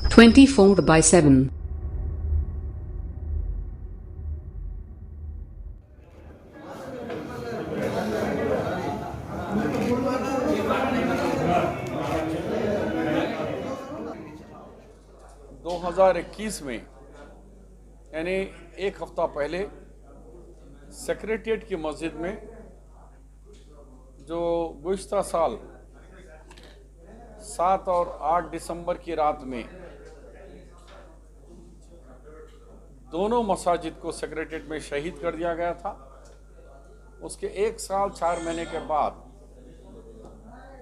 24/7. दो 2021 में यानी एक हफ्ता पहले सेक्रेटेरिएट की मस्जिद में जो गुज़िश्ता साल 7 और 8 दिसंबर की रात में दोनों मसाजिद को सेक्रेटेरिएट में शहीद कर दिया गया था, उसके 1 साल 4 महीने के बाद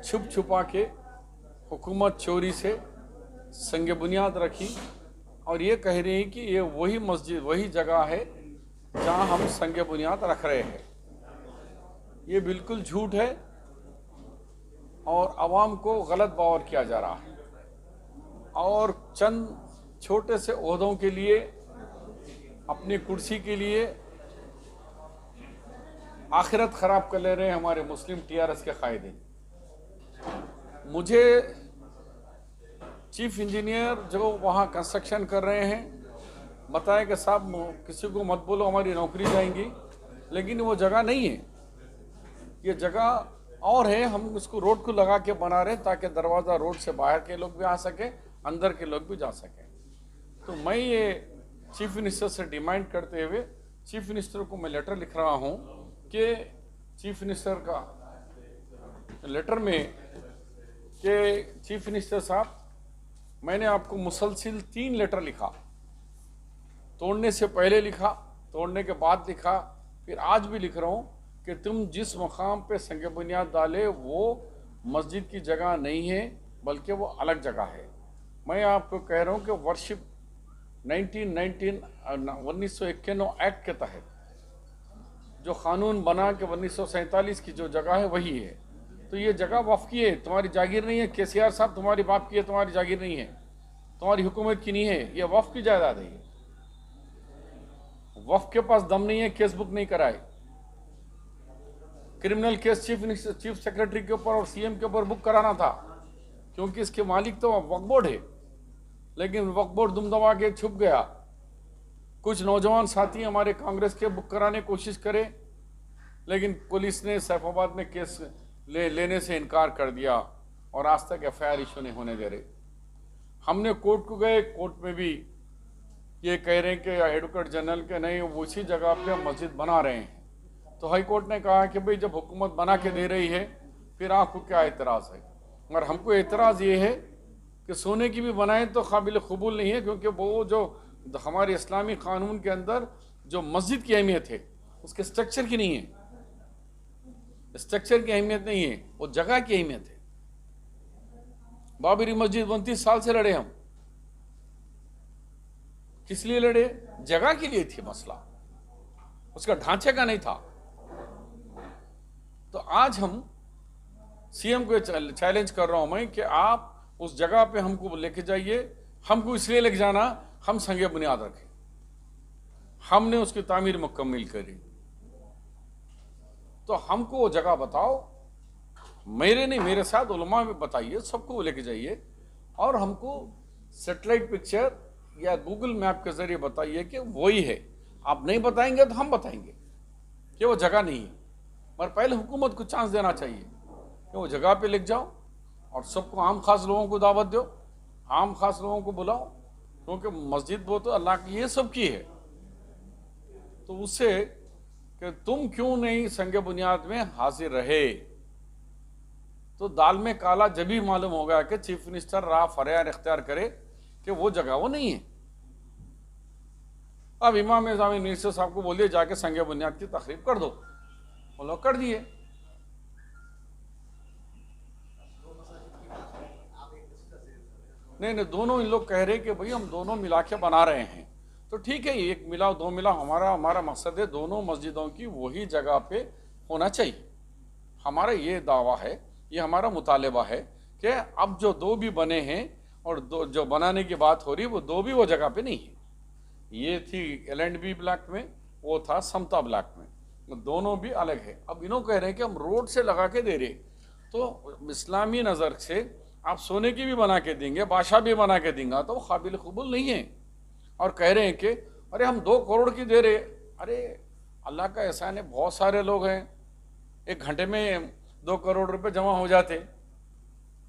छुप छुपा के हुकूमत चोरी से संग बुनियाद रखी और ये कह रही है कि ये वही मस्जिद वही जगह है जहां हम संग बुनियाद रख रहे हैं। ये बिल्कुल झूठ है और आवाम को गलत बावर किया जा रहा है और चंद छोटे से ओहदों के लिए, अपनी कुर्सी के लिए आखिरत खराब कर ले रहे हैं हमारे मुस्लिम टीआरएस के कायदे। मुझे चीफ इंजीनियर जो वहाँ कंस्ट्रक्शन कर रहे हैं बताया कि साहब किसी को मत बोलो, हमारी नौकरी जाएंगी, लेकिन वो जगह नहीं है, ये जगह और है। हम इसको रोड को लगा के बना रहे हैं ताकि दरवाज़ा रोड से बाहर के लोग भी आ सके, अंदर के लोग भी जा सकें। तो मैं ये चीफ मिनिस्टर से डिमांड करते हुए चीफ मिनिस्टर को मैं लेटर लिख रहा हूँ कि चीफ मिनिस्टर का लेटर में कि चीफ मिनिस्टर साहब, मैंने आपको मुसलसिल 3 लेटर लिखा, तोड़ने से पहले लिखा, तोड़ने के बाद लिखा, फिर आज भी लिख रहा हूँ कि तुम जिस मकाम पे संग बुनियाद डाले वो मस्जिद की जगह नहीं है, बल्कि वो अलग जगह है। मैं आपको कह रहा हूँ कि वर्शिप 1991 एक्ट के तहत जो कानून बना कि 1947 की जो जगह है वही है, तो ये जगह वक्फ की है, तुम्हारी जागीर नहीं है। केसीआर साहब, तुम्हारी बाप की है, तुम्हारी जागीर नहीं है, तुम्हारी हुकूमत की नहीं है, ये वक्फ की जायदाद है। वक्फ के पास दम नहीं है केस बुक नहीं कराए। क्रिमिनल केस चीफ सेक्रेटरी के ऊपर और सीएम के ऊपर बुक कराना था, क्योंकि इसके मालिक तो वक्फ बोर्ड है, लेकिन वक्फ बोर्ड दुम दबा के छुप गया। कुछ नौजवान साथी हमारे कांग्रेस के बुक कराने की कोशिश करे, लेकिन पुलिस ने सैफाबाद में केस लेने से इनकार कर दिया और आज तक एफआईआर इशू नहीं होने दे रहे। हमने कोर्ट को गए, कोर्ट में भी ये कह रहे हैं कि एडवोकेट जनरल के नहीं, वो उसी जगह पे मस्जिद बना रहे हैं। तो हाई कोर्ट ने कहा कि भाई जब हुकूमत बना के दे रही है फिर आपको क्या एतराज़ है। मगर हमको एतराज़ ये है कि सोने की भी बनाए तो काबिल कबूल नहीं है, क्योंकि वो जो हमारे इस्लामी कानून के अंदर जो मस्जिद की अहमियत है उसके स्ट्रक्चर की नहीं है, स्ट्रक्चर की अहमियत नहीं है, वो जगह की अहमियत है। बाबरी मस्जिद 29 साल से लड़े हम, किस लिए लड़े? जगह के लिए थी मसला, उसका ढांचे का नहीं था। तो आज हम सीएम को चैलेंज कर रहा हूं मैं कि आप उस जगह पे हमको लेके जाइए। हमको इसलिए लेके जाना, हम संगे बुनियाद रखें, हमने उसकी तामीर मुकम्मल करी, तो हमको वो जगह बताओ। मेरे नहीं, मेरे साथ उलमा में बताइए, सबको लेके जाइए और हमको सैटेलाइट पिक्चर या गूगल मैप के जरिए बताइए कि वही है। आप नहीं बताएंगे तो हम बताएंगे कि वो जगह नहीं है, मगर पहले हुकूमत को चांस देना चाहिए कि वो जगह पे लिख जाओ और सबको, आम खास लोगों को दावत दो, आम खास लोगों को बुलाओ, क्योंकि मस्जिद वो तो अल्लाह की, ये सब की है। तो उससे कि तुम क्यों नहीं संगे बुनियाद में हाजिर रहे, तो दाल में काला जब ही मालूम होगा कि चीफ मिनिस्टर राह फरियाद इख्तियार करे कि वो जगह वो नहीं है। अब इमाम जामिन मिनिस्टर साहब को बोलिए जाके संगे बुनियाद की तकरीब कर दो, वो लोग कर दिए। नहीं, दोनों इन लोग कह रहे कि भाई हम दोनों मिला के बना रहे हैं, तो ठीक है, एक मिला दो मिला, हमारा मकसद है दोनों मस्जिदों की वही जगह पे होना चाहिए। हमारा ये दावा है, ये हमारा मुतालबा है कि अब जो 2 भी बने हैं और जो बनाने की बात हो रही है वो 2 भी वो जगह पे नहीं है। ये थी L&B ब्लॉक में, वो था समता ब्लॉक में, दोनों भी अलग है। अब इन्हों कह रहे हैं कि हम रोड से लगा के दे रहे, तो इस्लामी नज़र से आप सोने की भी बना के देंगे, बादशाह भी बना के देंगे, तो वो काबिल कबूल नहीं है। और कह रहे हैं कि अरे हम 2 करोड़ की दे रहे। अरे अल्लाह का एहसान है, बहुत सारे लोग हैं, 1 घंटे में 2 करोड़ रुपए जमा हो जाते।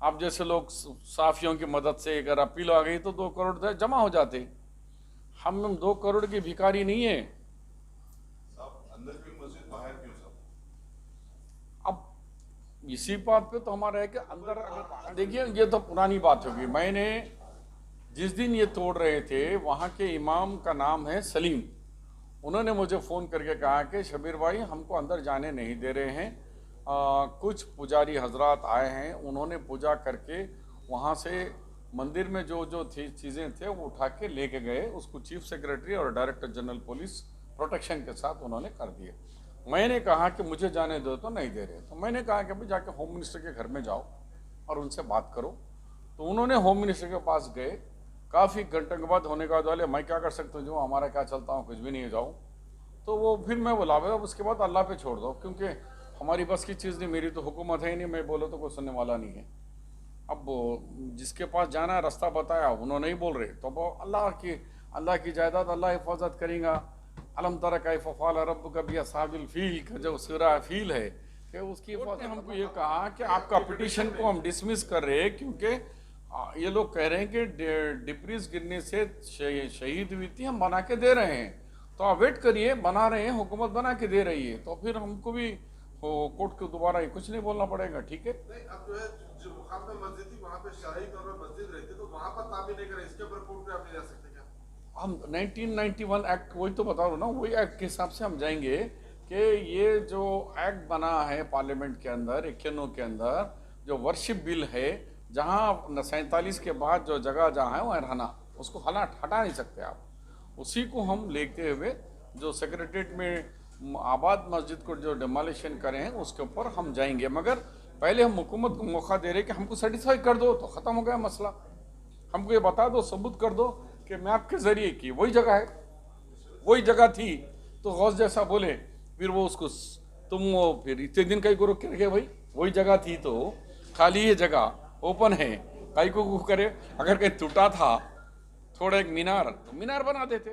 आप जैसे लोग साफियों की मदद से अगर अपील आ गई तो 2 करोड़ जमा हो जाते। हम 2 करोड़ की भिखारी नहीं है। अंदर की मस्जिद बाहर क्यों सब? अब इसी बात पे तो हमारा है कि अंदर अगर देखिए, ये तो पुरानी बात होगी। मैंने जिस दिन ये तोड़ रहे थे, वहाँ के इमाम का नाम है सलीम। उन्होंने मुझे फ़ोन करके कहा कि शबीर भाई हमको अंदर जाने नहीं दे रहे हैं, कुछ पुजारी हजरात आए हैं, उन्होंने पूजा करके वहाँ से मंदिर में जो जो थी चीज़ें थे वो उठा के लेके गए। उसको चीफ सेक्रेटरी और डायरेक्टर जनरल पुलिस प्रोटेक्शन के साथ उन्होंने कर दिए। मैंने कहा कि मुझे जाने दो, तो नहीं दे रहे। तो मैंने कहा कि भाई जाके होम मिनिस्टर के घर में जाओ और उनसे बात करो। तो उन्होंने होम मिनिस्टर के पास गए। काफ़ी घंटों के बाद होने के बाद वाले मैं क्या कर सकता हूँ, जो हमारा क्या चलता हूँ, कुछ भी नहीं जाऊँ। तो वो फिर मैं बोला भाई अब उसके बाद अल्लाह पे छोड़ दो, क्योंकि हमारी बस की चीज़ नहीं, मेरी तो हुकूमत है ही नहीं, मैं बोलो तो कोई सुनने वाला नहीं है। अब जिसके पास जाना है रास्ता बताया, उन्होंने ही बोल रहे, तो वो अल्लाह की जायदाद अल्लाह हिफाजत करेगा। अलम तरा कैफ़ फ़अल रब्बुका बिअस्हाबिल फ़ील का जो सूरा फील है कि उसकी हिफाजत। हमको ये कहा कि आपका पिटीशन को हम डिसमिस कर रहे हैं, क्योंकि ये लोग कह रहे हैं कि डिब्रीज गिरने से शहीद हुई थी, हम बना के दे रहे हैं। तो आप वेट करिए, बना रहे हैं, हुकूमत बना के दे रही है, तो फिर हमको भी कोर्ट को दोबारा कुछ नहीं बोलना पड़ेगा। ठीक है, नहीं, अब जो है जो मुकाम में मस्जिद थी वहाँ पे शाही तौर पर मस्जिद रहती, तो वहाँ पर तामीर नहीं करे, इसके ऊपर कोर्ट पे आप नहीं जा सकते क्या? हम 1991 एक्ट, वही तो बता रहा हूँ ना, वही एक्ट के हिसाब से हम जाएंगे कि ये जो एक्ट बना है पार्लियामेंट के अंदर 91 के अंदर, जो वर्शिप बिल है, जहाँ 47 के बाद जो जगह जहाँ है वहाँ रहना, उसको हटा नहीं सकते आप। उसी को हम लेते हुए जो सेक्रेटरीट में आबाद मस्जिद को जो डिमोलिशन करें हैं उसके ऊपर हम जाएंगे। मगर पहले हम हुकूमत को मौका दे रहे कि हमको सेटिस्फाई कर दो, तो ख़त्म हो गया मसला। हमको ये बता दो, सबूत कर दो कि मैप के ज़रिए की वही जगह है, वही जगह थी। तो गौस जैसा बोले, फिर वो उसको तुम वो फिर इतने दिन कहीं को रोक के रखे, भाई वही जगह थी तो खाली ये जगह ओपन है, कहीं को करे। अगर कहीं टूटा था थोड़ा एक मीनार, तो मीनार बना देते।